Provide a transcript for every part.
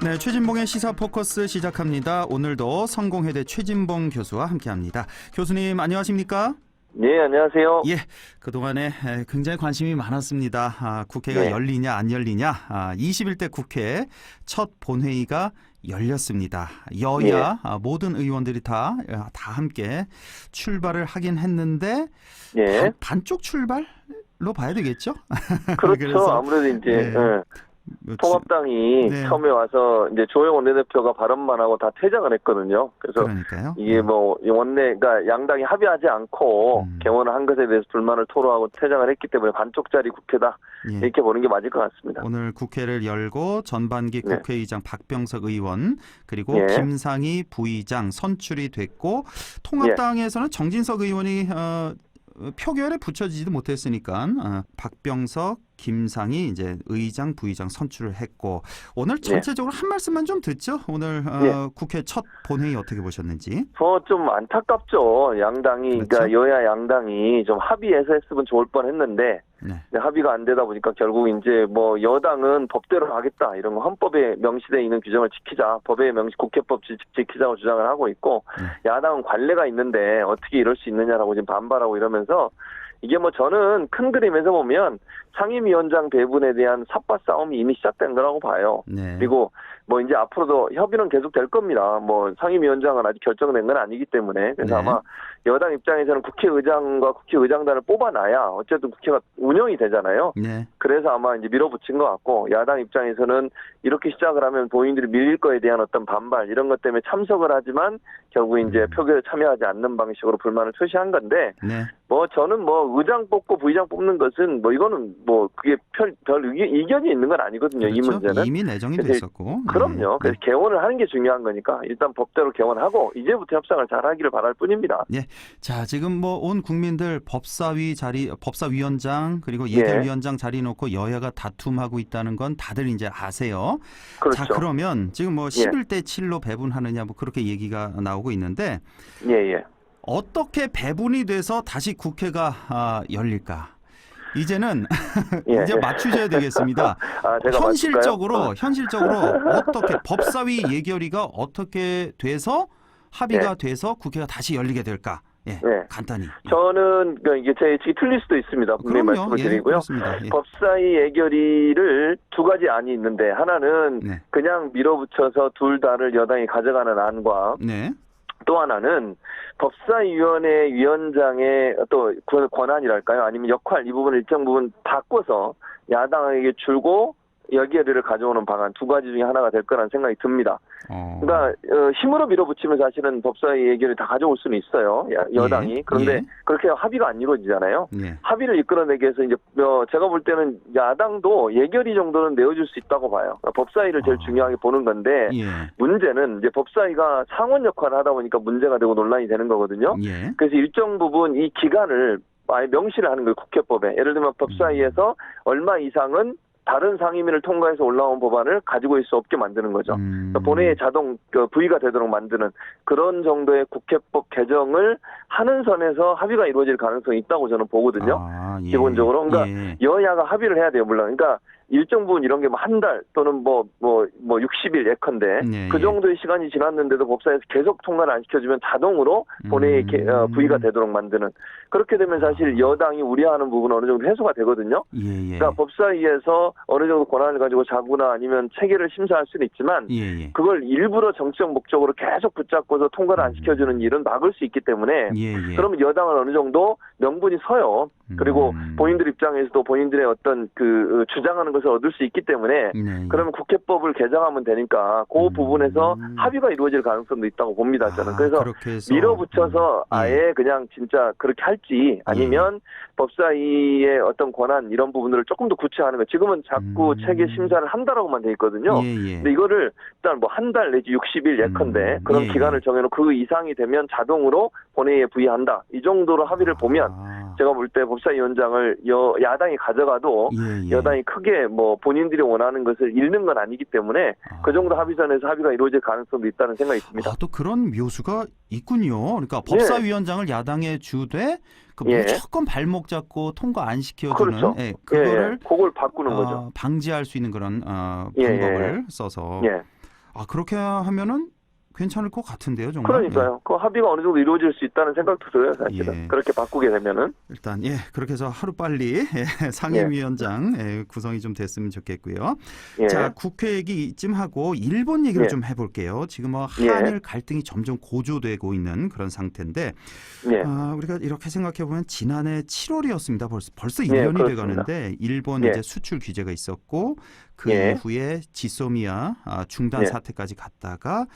네, 최진봉의 시사 포커스 시작합니다. 오늘도 성공회대 최진봉 교수와 함께합니다. 교수님 안녕하십니까? 네, 안녕하세요. 예, 그동안에 굉장히 관심이 많았습니다. 국회가 네. 열리냐 안 열리냐. 21대 국회 첫 본회의가 열렸습니다. 여야 모든 의원들이 다 함께 출발을 하긴 했는데 예. 반쪽 출발로 봐야 되겠죠? 그렇죠. 그래서, 아무래도 이제 네. 통합당이 네. 처음에 와서 이제 조영 원내대표가 발언만 하고 다 퇴장을 했거든요. 그래서 그러니까요. 이게 뭐 그러니까 양당이 합의하지 않고 개원을 한 것에 대해서 불만을 토로하고 퇴장을 했기 때문에 반쪽짜리 국회다 예. 이렇게 보는 게 맞을 것 같습니다. 오늘 국회를 열고 전반기 네. 국회의장 박병석 의원 그리고 예. 김상희 부의장 선출이 됐고 통합당에서는 정진석 의원이 표결에 붙여지지도 못했으니까 박병석, 김상희 이제 의장, 부의장 선출을 했고 오늘 전체적으로 한 말씀만 좀 듣죠. 오늘 국회 첫 본회의 어떻게 보셨는지. 좀 안타깝죠. 양당이 그렇죠? 그러니까 여야 양당이 좀 합의해서 했으면 좋을 뻔했는데 네. 합의가 안 되다 보니까 결국 이제 뭐 여당은 법대로 하겠다 이런 거 헌법에 명시되어 있는 규정을 지키자 법에 국회법 지키자고 주장을 하고 있고 야당은 관례가 있는데 어떻게 이럴 수 있느냐라고 지금 반발하고 이러면서 이게 뭐 저는 큰 그림에서 보면 상임위원장 배분에 대한 삿바 싸움이 이미 시작된 거라고 봐요. 네. 그리고 뭐 이제 앞으로도 협의는 계속 될 겁니다. 뭐 상임위원장은 아직 결정된 건 아니기 때문에 그래서 네. 아마 여당 입장에서는 국회의장과 국회의장단을 뽑아놔야 어쨌든 국회가 운영이 되잖아요. 네. 그래서 아마 이제 밀어붙인 것 같고 야당 입장에서는 이렇게 시작을 하면 본인들이 밀릴 거에 대한 어떤 반발 이런 것 때문에 참석을 하지만 결국 이제 표결에 참여하지 않는 방식으로 불만을 표시한 건데 네. 뭐 저는 뭐 의장 뽑고 부의장 뽑는 것은 뭐 이거는 뭐 그게 별 이견이 있는 건 아니거든요. 그렇죠. 이 문제는. 이미 내정이 됐었고. 그럼요. 그래서 개원을 하는 게 중요한 거니까 일단 법대로 개원하고 이제부터 협상을 잘 하기를 바랄 뿐입니다. 예. 자, 지금 뭐 온 국민들 법사위원장 그리고 예결위원장 자리 놓고 여야가 다툼하고 있다는 건 다들 이제 아세요. 그렇죠. 자, 그러면 지금 뭐 11대 7로 배분하느냐 뭐 그렇게 얘기가 나오고 있는데 예. 어떻게 배분이 돼서 다시 국회가 열릴까? 이제는 예. 이제 맞추셔야 되겠습니다. 제가 현실적으로 어떻게 법사위 예결위가 어떻게 돼서 합의가 돼서 국회가 다시 열리게 될까? 예, 간단히. 저는 이게 제 예측이 틀릴 수도 있습니다. 분명히 말씀을 드리고요. 예. 법사위 예결위를 두 가지 안이 있는데 하나는 그냥 밀어붙여서 둘 다를 여당이 가져가는 안과 또 하나는 법사위원회 위원장의 또 권한이랄까요? 아니면 역할 이 부분을 일정 부분 바꿔서 야당에게 주고 예결위를 가져오는 방안 두 가지 중에 하나가 될 거라는 생각이 듭니다. 그러니까 힘으로 밀어붙이면 사실은 법사위 예결위 다 가져올 수는 있어요. 여당이. 그런데 그렇게 합의가 안 이루어지잖아요. 합의를 이끌어내기 위해서 이제 제가 볼 때는 야당도 예결위 정도는 내어줄 수 있다고 봐요. 그러니까 법사위를 제일 중요하게 보는 건데 문제는 이제 법사위가 상원 역할을 하다 보니까 문제가 되고 논란이 되는 거거든요. 그래서 일정 부분 이 기간을 아예 명시를 하는 거예요. 국회법에. 예를 들면 법사위에서 얼마 이상은 다른 상임위를 통과해서 올라온 법안을 가지고 있을 수 없게 만드는 거죠. 그러니까 본회의에 자동 부의가 되도록 만드는 그런 정도의 국회법 개정을 하는 선에서 합의가 이루어질 가능성이 있다고 저는 보거든요. 기본적으로. 그러니까 여야가 합의를 해야 돼요. 물론. 그러니까 일정 부분 이런 게 뭐 한 달 또는 뭐 60일 예컨대 그 정도의 시간이 지났는데도 법사위에서 계속 통과를 안 시켜주면 자동으로 본회의에 부의가 되도록 만드는 그렇게 되면 사실 여당이 우려하는 부분은 어느 정도 해소가 되거든요. 그러니까 법사위에서 어느 정도 권한을 가지고 자구나 아니면 체계를 심사할 수는 있지만 그걸 일부러 정치적 목적으로 계속 붙잡고서 통과를 안 시켜주는 일은 막을 수 있기 때문에 그러면 여당은 어느 정도 명분이 서요. 그리고 본인들 입장에서도 본인들의 어떤 그 주장하는 것을 얻을 수 있기 때문에 그러면 국회법을 개정하면 되니까 그 부분에서 합의가 이루어질 가능성도 있다고 봅니다. 저는. 그래서 밀어붙여서 아예 그냥 진짜 그렇게 할지 아니면 법사위의 어떤 권한 이런 부분들을 조금 더 구체화하는 거. 지금은 자꾸 체계 심사를 한다라고만 돼 있거든요. 근데 이거를 일단 뭐 한 달 내지 60일 예컨대 그런 기간을 정해놓고 그 이상이 되면 자동으로 본회의에 부의한다. 이 정도로 합의를 보면 제가 볼 때 법사위원장을 야당이 가져가도 여당이 크게 뭐 본인들이 원하는 것을 잃는 건 아니기 때문에 그 정도 합의선에서 합의가 이루어질 가능성도 있다는 생각이 듭니다. 또 그런 묘수가 있군요. 그러니까 법사위원장을 야당에 주되 무조건 발목 잡고 통과 안 시켜주는 그거를 그걸 바꾸는 거죠. 방지할 수 있는 그런 방법을 써서 그렇게 하면은 괜찮을 것 같은데요, 정말. 그러니까요. 그 합의가 어느 정도 이루어질 수 있다는 생각도 들어요, 사실은. 그렇게 바꾸게 되면은. 일단 그렇게 해서 하루빨리 상임위원장 구성이 좀 됐으면 좋겠고요. 자, 국회 얘기 이쯤 하고 일본 얘기를 좀 해볼게요. 지금 한일 갈등이 점점 고조되고 있는 그런 상태인데 우리가 이렇게 생각해 보면 지난해 7월이었습니다. 벌써 1년이 돼가는데 일본 이제 수출 규제가 있었고 그 이후에 지소미아 중단 사태까지 갔다가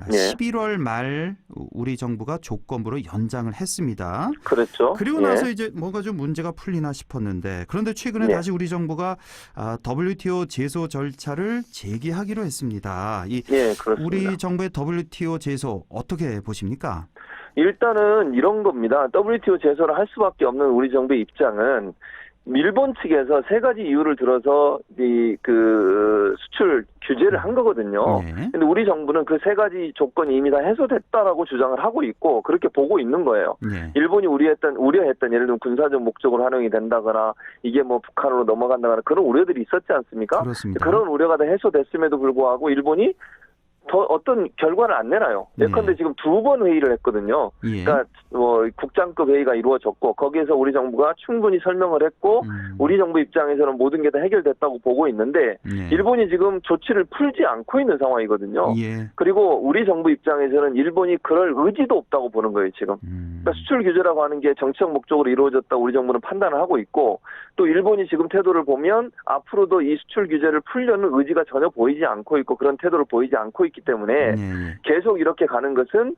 11월 말 우리 정부가 조건부로 연장을 했습니다. 그렇죠. 그리고 나서 이제 뭔가 좀 문제가 풀리나 싶었는데 그런데 최근에 다시 우리 정부가 WTO 제소 절차를 재개하기로 했습니다. 그렇습니다. 우리 정부의 WTO 제소 어떻게 보십니까? 일단은 이런 겁니다. WTO 제소를 할 수밖에 없는 우리 정부의 입장은 일본 측에서 세 가지 이유를 들어서 그 수출 규제를 한 거거든요. 근데 우리 정부는 그 세 가지 조건이 이미 다 해소됐다라고 주장을 하고 있고 그렇게 보고 있는 거예요. 일본이 우려했던 예를 들면 군사적 목적으로 활용이 된다거나 이게 뭐 북한으로 넘어간다거나 그런 우려들이 있었지 않습니까? 그렇습니다. 그런 우려가 다 해소됐음에도 불구하고 일본이 더 어떤 결과를 안 내놔요. 예컨대 지금 2번 회의를 했거든요. 그러니까 국장급 회의가 이루어졌고 거기에서 우리 정부가 충분히 설명을 했고 우리 정부 입장에서는 모든 게 다 해결됐다고 보고 있는데 일본이 지금 조치를 풀지 않고 있는 상황이거든요. 그리고 우리 정부 입장에서는 일본이 그럴 의지도 없다고 보는 거예요, 지금. 그러니까 수출 규제라고 하는 게 정치적 목적으로 이루어졌다고 우리 정부는 판단을 하고 있고 또 일본이 지금 태도를 보면 앞으로도 이 수출 규제를 풀려는 의지가 전혀 보이지 않고 있고 그런 태도를 보이지 않고 있기 때문에 계속 이렇게 가는 것은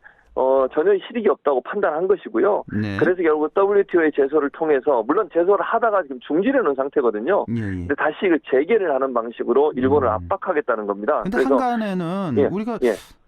전혀 실익이 없다고 판단한 것이고요. 그래서 결국 WTO의 제소를 통해서 물론 제소를 하다가 지금 중지해 놓은 상태거든요. 근데 다시 재개를 하는 방식으로 일본을 압박하겠다는 겁니다. 근데 한간에는 우리가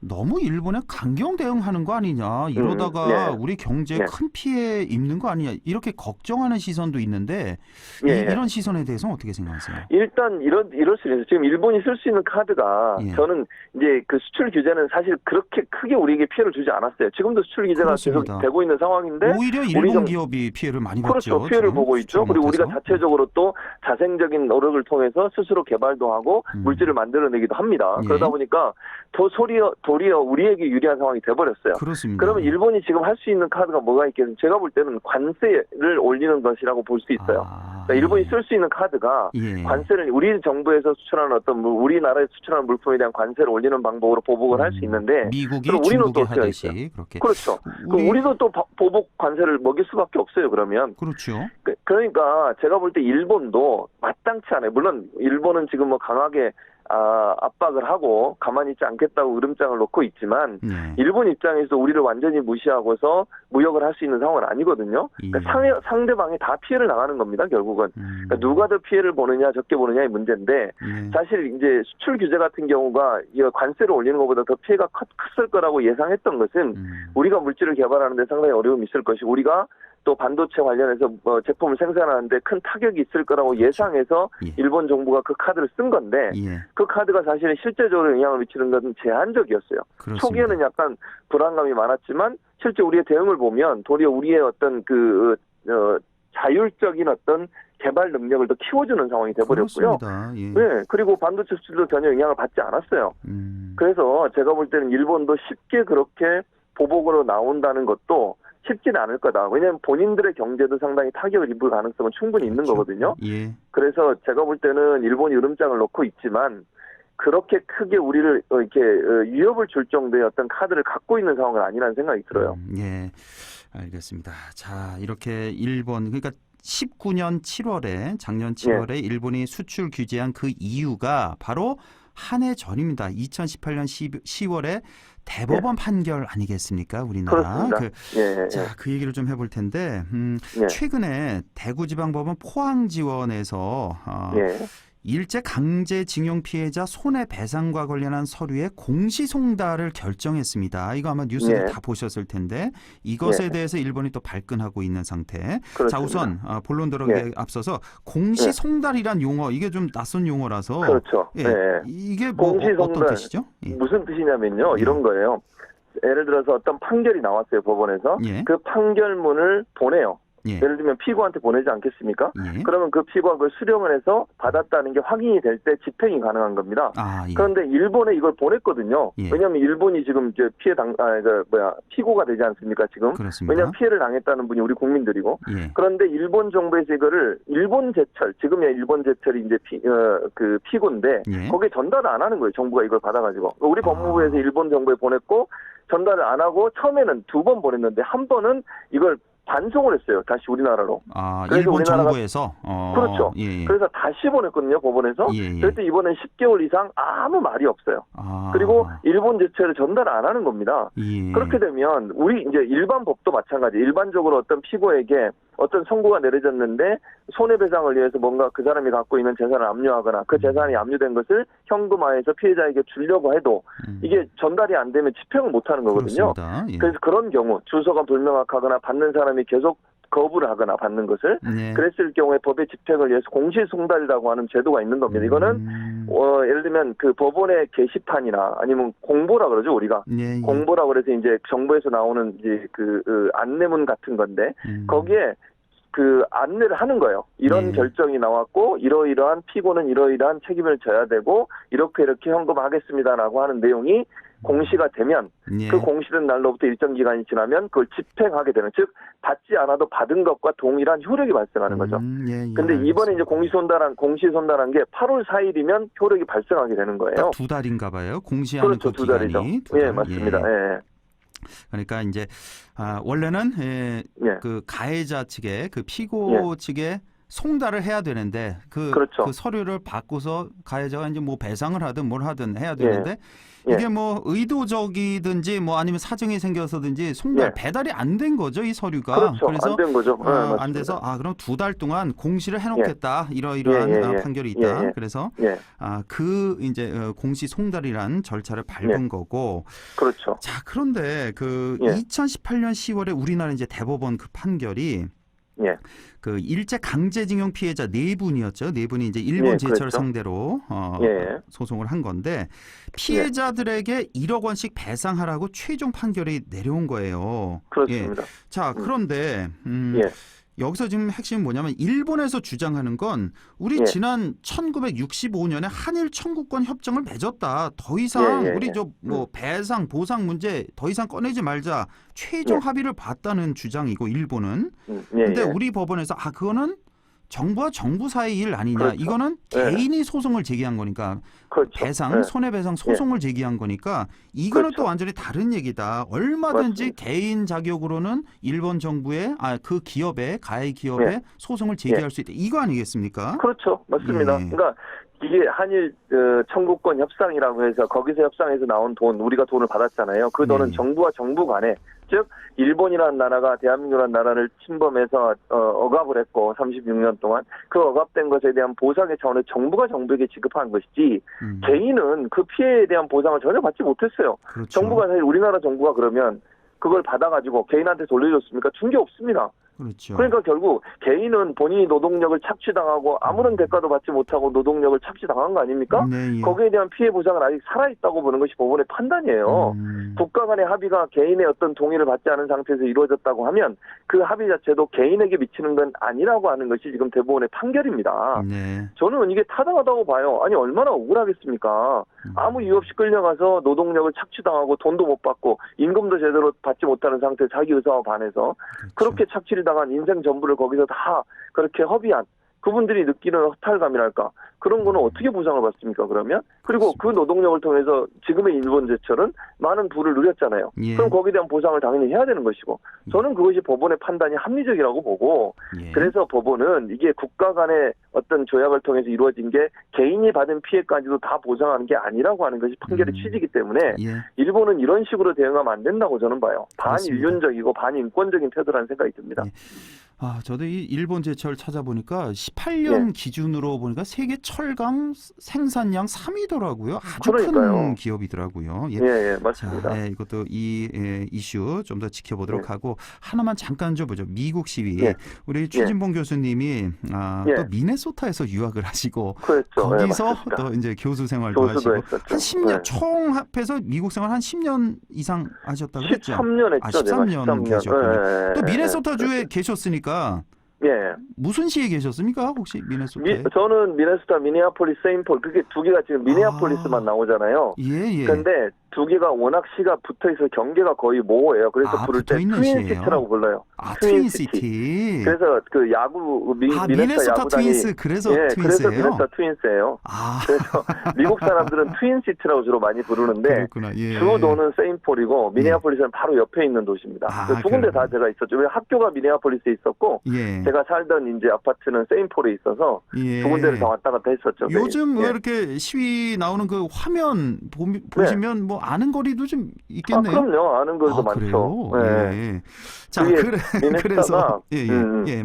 너무 일본에 강경 대응하는 거 아니냐 이러다가 우리 경제에 큰 피해 입는 거 아니냐 이렇게 걱정하는 시선도 있는데 이런 시선에 대해서는 어떻게 생각하세요? 일단 이럴 수 있어요. 지금 일본이 쓸 수 있는 카드가 저는 이제 그 수출 규제는 사실 그렇게 크게 우리에게 피해를 주지 않았어요. 지금도 수출 규제가 계속 되고 있는 상황인데 오히려 일본 기업이 피해를 많이 봤죠. 그렇죠. 피해를 보고 있죠. 그리고 우리가 자체적으로 또 자생적인 노력을 통해서 스스로 개발도 하고 물질을 만들어내기도 합니다. 그러다 보니까 도리어 우리에게 유리한 상황이 돼버렸어요. 그렇습니다. 그러면 일본이 지금 할 수 있는 카드가 뭐가 있겠어요? 제가 볼 때는 관세를 올리는 것이라고 볼 수 있어요. 그러니까 일본이 쓸 수 있는 카드가 관세를 우리 정부에서 수출하는 우리나라에 수출하는 물품에 대한 관세를 올리는 방법으로 보복을 할 수 있는데 미국이 중국이 하듯이 그렇게. 그렇죠. 우리도 또 보복 관세를 먹일 수밖에 없어요. 그러면. 그렇죠. 그러니까 제가 볼 때 일본도 마땅치 않아요. 물론 일본은 지금 뭐 강하게 압박을 하고 가만히 있지 않겠다고 으름장을 놓고 있지만 일본 입장에서 우리를 완전히 무시하고서 무역을 할 수 있는 상황은 아니거든요. 그러니까 상대방이 다 피해를 당하는 겁니다. 결국은. 그러니까 누가 더 피해를 보느냐 적게 보느냐의 문제인데 사실 이제 수출 규제 같은 경우가 관세를 올리는 것보다 더 피해가 컸을 거라고 예상했던 것은 우리가 물질을 개발하는 데 상당히 어려움이 있을 것이고 우리가 또 반도체 관련해서 제품을 생산하는데 큰 타격이 있을 거라고 예상해서 일본 정부가 그 카드를 쓴 건데 그 카드가 사실은 실제적으로 영향을 미치는 것은 제한적이었어요. 그렇습니다. 초기에는 약간 불안감이 많았지만 실제 우리의 대응을 보면 도리어 우리의 어떤 자율적인 어떤 개발 능력을 더 키워주는 상황이 돼버렸고요. 그리고 반도체 수출도 전혀 영향을 받지 않았어요. 그래서 제가 볼 때는 일본도 쉽게 그렇게 보복으로 나온다는 것도 쉽지는 않을 거다. 왜냐하면 본인들의 경제도 상당히 타격을 입을 가능성은 충분히 있는 거거든요. 그래서 제가 볼 때는 일본이 으름장을 놓고 있지만 그렇게 크게 우리를 이렇게 위협을 줄 정도의 어떤 카드를 갖고 있는 상황은 아니라는 생각이 들어요. 알겠습니다. 자, 이렇게 일본 그러니까 19년 7월에 작년 7월에 일본이 수출 규제한 그 이유가 바로 한 해 전입니다. 2018년 10월에 대법원 판결 아니겠습니까? 우리나라. 자, 그 얘기를 좀 해볼 텐데 최근에 대구지방법원 포항지원에서 일제 강제징용 피해자 손해배상과 관련한 서류의 공시송달을 결정했습니다. 이거 아마 뉴스를 다 보셨을 텐데 이것에 대해서 일본이 또 발끈하고 있는 상태. 그렇습니다. 자, 우선 본론 들어가기에 앞서서 공시송달이란 용어 이게 좀 낯선 용어라서 그렇죠. 이게 뭐 어떤 뜻이죠? 무슨 뜻이냐면요. 이런 거예요. 예를 들어서 어떤 판결이 나왔어요. 법원에서. 그 판결문을 보내요. 예. 예를 들면 피고한테 보내지 않겠습니까? 예. 그러면 그 피고가 그걸 수령을 해서 받았다는 게 확인이 될 때 집행이 가능한 겁니다. 예. 그런데 일본에 이걸 보냈거든요. 예. 왜냐하면 일본이 지금 이제 피고가 되지 않습니까? 지금. 그렇습니다. 왜냐하면 피해를 당했다는 분이 우리 국민들이고. 예. 그런데 일본 정부에서 이거를 일본 제철, 지금의 일본 제철이 이제 그 피고인데 예. 거기에 전달을 안 하는 거예요. 정부가 이걸 받아가지고. 우리 법무부에서 일본 정부에 보냈고 전달을 안 하고 처음에는 2번 보냈는데 한 번은 이걸 반송을 했어요. 다시 우리나라로. 그래서 일본 정부에서? 그렇죠. 예. 그래서 다시 보냈거든요. 법원에서. 예. 그래서 이번엔 10개월 이상 아무 말이 없어요. 그리고 일본 제철을 전달 안 하는 겁니다. 예. 그렇게 되면 우리 이제 일반 법도 마찬가지. 일반적으로 어떤 피고에게 어떤 선고가 내려졌는데 손해배상을 위해서 뭔가 그 사람이 갖고 있는 재산을 압류하거나 그 재산이 압류된 것을 현금화해서 피해자에게 주려고 해도 이게 전달이 안 되면 집행을 못 하는 거거든요. 예. 그래서 그런 경우 주소가 불명확하거나 받는 사람이 계속 거부를 하거나 받는 것을 그랬을 경우에 법의 집행을 위해서 공시송달이라고 하는 제도가 있는 겁니다. 이거는 예를 들면 그 법원의 게시판이나 아니면 공보라 그러죠 우리가 공보라 그래서 이제 정부에서 나오는 이제 그 안내문 같은 건데 거기에 그 안내를 하는 거예요. 이런 결정이 나왔고 이러이러한 피고는 이러이러한 책임을 져야 되고 이렇게 현금하겠습니다라고 하는 내용이 공시가 되면 그 공시된 날로부터 일정 기간이 지나면 그걸 집행하게 되는, 즉 받지 않아도 받은 것과 동일한 효력이 발생하는 거죠. 근데 이번에 이제 공시손달한 게 8월 4일이면 효력이 발생하게 되는 거예요. 딱 2달인가 봐요. 공시하는 그렇죠, 그 기간이. 2달이죠. 예, 맞습니다. 예. 그러니까 이제 원래는 그 가해자 측에 그 피고 측에 송달을 해야 되는데 그 서류를 받고서 가해자가 이제 뭐 배상을 하든 뭘 하든 해야 되는데 이게 뭐 의도적이든지 뭐 아니면 사정이 생겨서든지 배달이 안 된 거죠, 이 서류가. 그렇죠. 그래서 안 된 거죠. 안 돼서 그럼 2달 동안 공시를 해놓겠다 이러이러한 판결이 있다. 그래서 그 이제 공시 송달이란 절차를 밟은 거고. 그렇죠. 자, 그런데 그 2018년 10월에 우리나라 이제 대법원 그 판결이 그 일제 강제징용 피해자 4분이었죠. 4분이 이제 일본 제철 상대로 소송을 한 건데 피해자들에게 1억 원씩 배상하라고 최종 판결이 내려온 거예요. 그렇습니다. 자, 그런데 여기서 지금 핵심은 뭐냐면 일본에서 주장하는 건 우리 지난 1965년에 한일 청구권 협정을 맺었다. 더 이상 우리 뭐 배상 보상 문제 더 이상 꺼내지 말자. 최종 합의를 봤다는 주장이고 일본은. 근데 우리 법원에서 그거는 정부와 정부 사이의 일 아니냐. 이거는 개인이 소송을 제기한 거니까 배상, 손해배상 소송을 제기한 거니까 이거는 또 완전히 다른 얘기다. 얼마든지 개인 자격으로는 일본 정부의 그 기업에 가해 기업에 소송을 제기할 수 있다. 이거 아니겠습니까? 그렇죠. 맞습니다. 그러니까 이게 한일 청구권 협상이라고 해서 거기서 협상에서 나온 돈, 우리가 돈을 받았잖아요. 그 돈은 정부와 정부 간에, 즉 일본이라는 나라가 대한민국이라는 나라를 침범해서 억압을 했고 36년 동안 그 억압된 것에 대한 보상의 차원에서 정부가 정부에게 지급한 것이지 개인은 그 피해에 대한 보상을 전혀 받지 못했어요. 그렇죠. 정부가 사실 우리나라 정부가 그러면 그걸 받아가지고 개인한테 돌려줬습니까? 준 게 없습니다. 그렇죠. 그러니까 결국 개인은 본인이 노동력을 착취당하고 아무런 대가도 받지 못하고 노동력을 착취당한 거 아닙니까? 거기에 대한 피해 보상은 아직 살아있다고 보는 것이 법원의 판단이에요. 국가 간의 합의가 개인의 어떤 동의를 받지 않은 상태에서 이루어졌다고 하면 그 합의 자체도 개인에게 미치는 건 아니라고 하는 것이 지금 대법원의 판결입니다. 저는 이게 타당하다고 봐요. 아니 얼마나 억울하겠습니까? 아무 이유 없이 끌려가서 노동력을 착취당하고 돈도 못 받고 임금도 제대로 받지 못하는 상태에 자기 의사와 반해서 그렇게 착취를 당한 인생 전부를 거기서 다 그렇게 허비한 그분들이 느끼는 허탈감이랄까 그런 거는 어떻게 보상을 받습니까 그러면? 그리고 그 노동력을 통해서 지금의 일본 제철은 많은 부를 누렸잖아요. 그럼 거기에 대한 보상을 당연히 해야 되는 것이고 저는 그것이 법원의 판단이 합리적이라고 보고 그래서 법원은 이게 국가 간의 어떤 조약을 통해서 이루어진 게 개인이 받은 피해까지도 다 보상하는 게 아니라고 하는 것이 판결의 취지이기 때문에 일본은 이런 식으로 대응하면 안 된다고 저는 봐요. 반인륜적이고 반인권적인 태도라는 생각이 듭니다. 저도 이 일본 제철 찾아보니까 18년 기준으로 보니까 세계 철강 생산량 3위더라고요. 아주 큰 기업이더라고요. 맞습니다. 자, 이것도 이 이슈 좀 더 지켜보도록 하고 하나만 잠깐 좀 보죠. 미국 시위. 우리 최진봉 교수님이 또 미네소타에서 유학을 하시고 거기서 또 이제 교수 생활도 하시고 했었죠. 한 10년 총 합해서 미국 생활 한 10년 이상 하셨다고 했죠. 13년 했죠. 13년 계셨군요. 또 미네소타 주에 계셨으니까 계시다가 예. 무슨 시에 계셨습니까? 혹시 미네소타에? 저는 미네소타, 미니애폴리스, 세인폴 그게 두 개가 지금 미니애폴리스만 나오잖아요. 예. 그런데 두 개가 워낙 시가 붙어 있어 경계가 거의 모호해요. 그래서 부를 때 트윈시티라고 불러요. 트윈시티. 그래서 그 야구 미네소타 야구단이 트윈스 그래서 트윈스예요. 그래서 미네소타 트윈스예요. 그래서 미국 사람들은 트윈시티라고 주로 많이 부르는데 주도는 세인폴이고 미니애폴리스는 바로 옆에 있는 도시입니다. 두 군데 다 제가 있었죠. 왜 학교가 미니애폴리스에 있었고 제가 살던 이제 아파트는 세인폴에 있어서 두 군데를 다 왔다 갔다 했었죠. 요즘 왜 이렇게 시위 나오는 그 화면 보시면 뭐 아는 거리도 좀 있겠네요. 그럼요. 아는 거리도 많죠. 네. 자, 그래서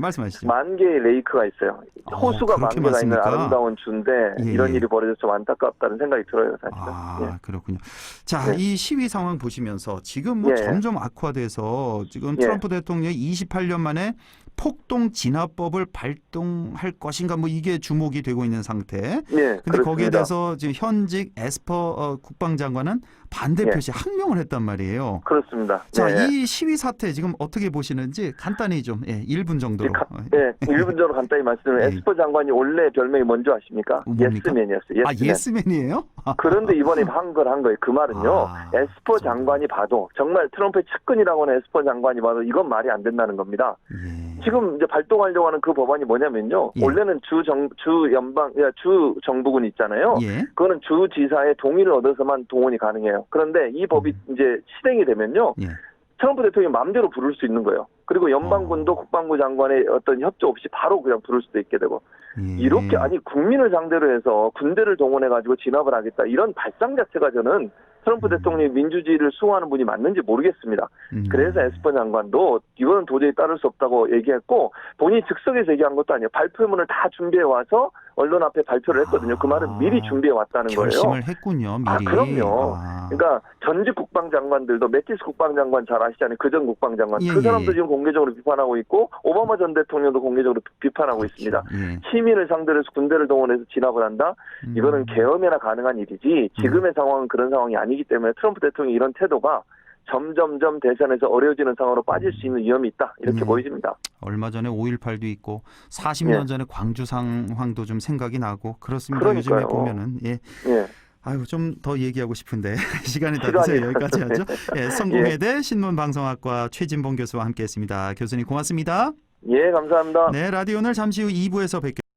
말씀하시죠. 만 개의 레이크가 있어요. 호수가 만 개가 많습니까? 있는 아름다운 주인데 이런 일이 벌어져서 좀 안타깝다는 생각이 들어요, 사실은. 그렇군요. 자, 이 시위 상황 보시면서 지금 뭐 점점 악화돼서 지금 트럼프 대통령이 28년 만에 폭동 진화법을 발동할 것인가 뭐 이게 주목이 되고 있는 상태. 근데 거기에 대해서 지금 현직 에스퍼 국방장관은 반대 표시 항명을 했단 말이에요. 그렇습니다. 자, 이 시위 사태 지금 어떻게 보시는지 간단히 좀 1분 정도로. 1분 정도 간단히 말씀을 에스퍼 장관이 원래 별명이 뭔지 아십니까? 예스맨이었어요. 예스맨이에요? 그런데 이번에 한 거예요. 그 말은요. 에스퍼 장관이 봐도 정말 트럼프의 측근이라고 하는 에스퍼 장관이 봐도 이건 말이 안 된다는 겁니다. 지금 이제 발동하려고 하는 그 법안이 뭐냐면요. 원래는 주 정부군 있잖아요. 그거는 주지사의 동의를 얻어서만 동원이 가능해요. 그런데 이 법이 이제 실행이 되면요. 트럼프 대통령이 마음대로 부를 수 있는 거예요. 그리고 연방군도 국방부 장관의 어떤 협조 없이 바로 그냥 부를 수도 있게 되고. 이렇게 국민을 상대로 해서 군대를 동원해가지고 진압을 하겠다. 이런 발상 자체가 저는 트럼프 대통령이 민주주의를 수호하는 분이 맞는지 모르겠습니다. 그래서 에스퍼 장관도 이거는 도저히 따를 수 없다고 얘기했고 본인이 즉석에서 얘기한 것도 아니에요. 발표문을 다 준비해 와서 언론 앞에 발표를 했거든요. 그 말은 미리 준비해 왔다는 거예요. 결심을 했군요. 미리. 그럼요. 그러니까 전직 국방장관들도 매티스 국방장관 잘 아시잖아요. 그전 국방장관. 그 사람도 지금 공개적으로 비판하고 있고 오바마 전 대통령도 공개적으로 비판하고 있습니다. 시민을 상대로 해서 군대를 동원해서 진압을 한다? 이거는 계엄에나 가능한 일이지 지금의 상황은 그런 상황이 아니기 때문에 트럼프 대통령이 이런 태도가 점점점 대선에서 어려워지는 상황으로 빠질 수 있는 위험이 있다. 이렇게 보여집니다. 얼마 전에 5.18도 있고 40년 전에 광주 상황도 좀 생각이 나고 그렇습니다. 요즘에 보면은. 아유, 좀 더 얘기하고 싶은데 시간이 다 돼서 여기까지 하죠. 성공회대 신문방송학과 최진봉 교수와 함께했습니다. 교수님 고맙습니다. 감사합니다. 네, 라디오 오늘 잠시 후 2부에서 뵙겠습니다.